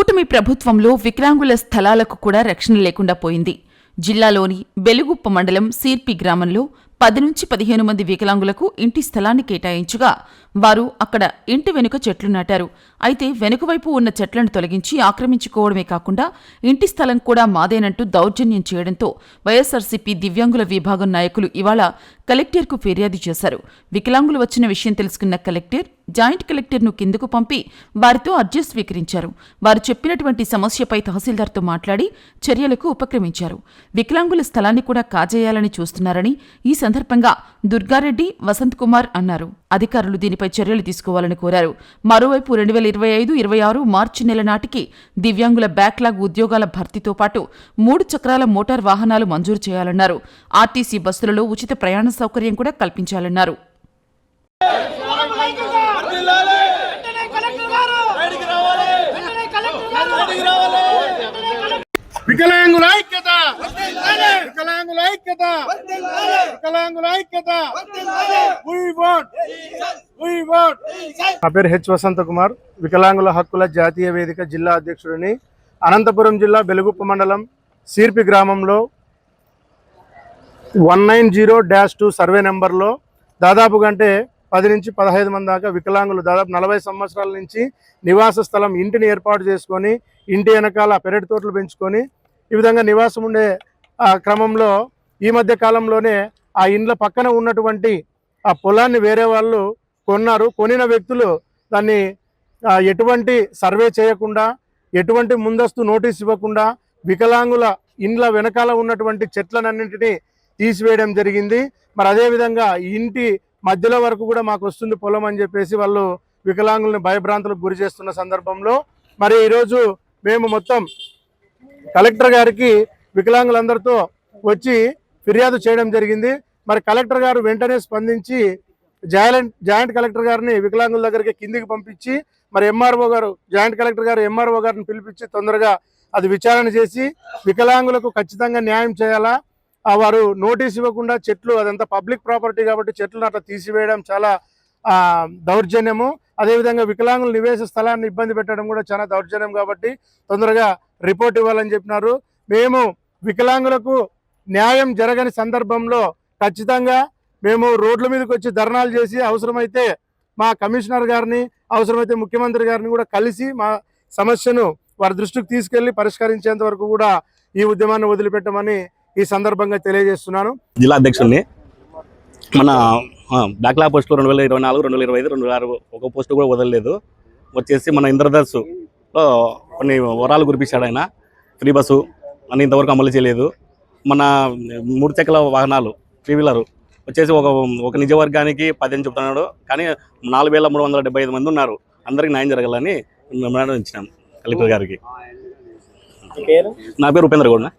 కూటమి ప్రభుత్వంలో వికలాంగుల స్థలాలకు కూడా రక్షణ లేకుండా పోయింది. జిల్లాలోని బెలుగుప్ప మండలం సీర్పి గ్రామంలో 10 నుంచి 15 మంది వికలాంగులకు ఇంటి స్థలాన్ని కేటాయించగా వారు అక్కడ ఇంటి వెనుక చెట్లు నాటారు. అయితే వెనుకవైపు ఉన్న చెట్లను తొలగించి ఆక్రమించుకోవడమే కాకుండా ఇంటి స్థలం కూడా మాదేనంటూ దౌర్జన్యం చేయడంతో వైఎస్సార్సీపీ దివ్యాంగుల విభాగం నాయకులు ఇవాళ కలెక్టర్కు ఫిర్యాదు చేశారు. వికలాంగులు వచ్చిన విషయం తెలుసుకున్న కలెక్టర్ జాయింట్ కలెక్టర్ను కిందకు పంపి వారితో అర్జీ స్వీకరించారు. వారు చెప్పినటువంటి సమస్యపై తహసీల్దార్తో మాట్లాడి చర్యలకు ఉపక్రమించారు. వికలాంగుల స్థలాన్ని కూడా కాజేయాలని చూస్తున్నారని ఈ సందర్భంగా దుర్గారెడ్డి, వసంత్ కుమార్ అన్నారు. అధికారులు దీనిపై చర్యలు తీసుకోవాలని కోరారు. మరోవైపు 2025-26 మార్చి నెల నాటికి దివ్యాంగుల బ్యాక్లాగ్ ఉద్యోగాల భర్తీతో పాటు 3 చక్రాల మోటార్ వాహనాలు మంజూరు చేయాలన్నారు. ఆర్టీసీ బస్సులలో ఉచిత ప్రయాణ సౌకర్యం కూడా కల్పించాలన్నారు. వికలాంగుల ఐక్యత, వికలాంగుల ఐక్యత, వికలాంగుల ఐక్యత. నా పేరు హెచ్ వసంత కుమార్, వికలాంగుల హక్కుల జాతీయ వేదిక జిల్లా అధ్యక్షుడిని. అనంతపురం జిల్లా బెలుగుప్ప మండలం సీర్పి గ్రామంలో 190-2 సర్వే నెంబర్లో దాదాపుగా అంటే 10 నుంచి 15 మంది దాకా వికలాంగులు దాదాపు 40 సంవత్సరాల నుంచి నివాస స్థలం ఇంటిని ఏర్పాటు చేసుకొని ఇంటి వెనకాల పెరటి తోటలు పెంచుకొని ఈ విధంగా నివాసం ఉండే క్రమంలో ఈ మధ్య కాలంలోనే ఆ ఇండ్ల పక్కన ఉన్నటువంటి ఆ పొలాన్ని వేరే వాళ్ళు కొన్నారు. కొనిన వ్యక్తులు దాన్ని ఎటువంటి సర్వే చేయకుండా, ఎటువంటి ముందస్తు నోటీస్ ఇవ్వకుండా వికలాంగుల ఇండ్ల వెనకాల ఉన్నటువంటి చెట్లనన్నింటినీ తీసివేయడం జరిగింది. మరి అదేవిధంగా ఇంటి మధ్యలో వరకు కూడా మాకు వస్తుంది పొలం అని చెప్పేసి వాళ్ళు వికలాంగులను భయభ్రాంతులకు గురి చేస్తున్న సందర్భంలో మరి ఈరోజు మేము మొత్తం కలెక్టర్ గారికి వికలాంగులందరితో వచ్చి ఫిర్యాదు చేయడం జరిగింది. మరి కలెక్టర్ గారు వెంటనే స్పందించి జాయింట్ కలెక్టర్ గారిని వికలాంగుల దగ్గరికి కిందికి పంపించి మరి ఎంఆర్ఓ గారు జాయింట్ కలెక్టర్ గారు ఎంఆర్ఓ గారిని పిలిపించి తొందరగా అది విచారణ చేసి వికలాంగులకు ఖచ్చితంగా న్యాయం చేయాలా, వారు నోటీస్ ఇవ్వకుండా చెట్లు, అదంతా పబ్లిక్ ప్రాపర్టీ కాబట్టి చెట్లను అట్లా తీసివేయడం చాలా దౌర్జన్యము. అదేవిధంగా వికలాంగుల నివేశ స్థలాన్ని ఇబ్బంది పెట్టడం కూడా చాలా దౌర్జన్యం కాబట్టి తొందరగా రిపోర్ట్ ఇవ్వాలని చెప్పినారు. మేము వికలాంగులకు న్యాయం జరగని సందర్భంలో ఖచ్చితంగా మేము రోడ్ల మీదకి వచ్చి ధర్నాలు చేసి అవసరమైతే మా కమిషనర్ గారిని, అవసరమైతే ముఖ్యమంత్రి గారిని కూడా కలిసి మా సమస్యను వారి దృష్టికి తీసుకెళ్లి పరిష్కరించేంత వరకు కూడా ఈ ఉద్యమాన్ని వదిలిపెట్టమని ఈ సందర్భంగా తెలియజేస్తున్నాను. జిల్లా అధ్యక్షుడిని. మన బ్యాక్లాగ్ పోస్టులో 2024, 2025, 2026 ఒక పోస్టు కూడా వదలలేదు. వచ్చేసి మన ఇంద్రధర్సులో కొన్ని వరాలు కురిపించాడు ఆయన. ఫ్రీ బస్సు అని ఇంతవరకు అమలు చేయలేదు. మన 3 చక్రాల వాహనాలు 3 వీలర్ వచ్చేసి ఒక నిజవర్గానికి 10 అని చెప్తున్నాడు. కానీ 4375 మంది ఉన్నారు. అందరికీ న్యాయం జరగాలని ఇచ్చినాం కలెక్టర్ గారికి. నా పేరు ఉపేంద్ర గౌడ్.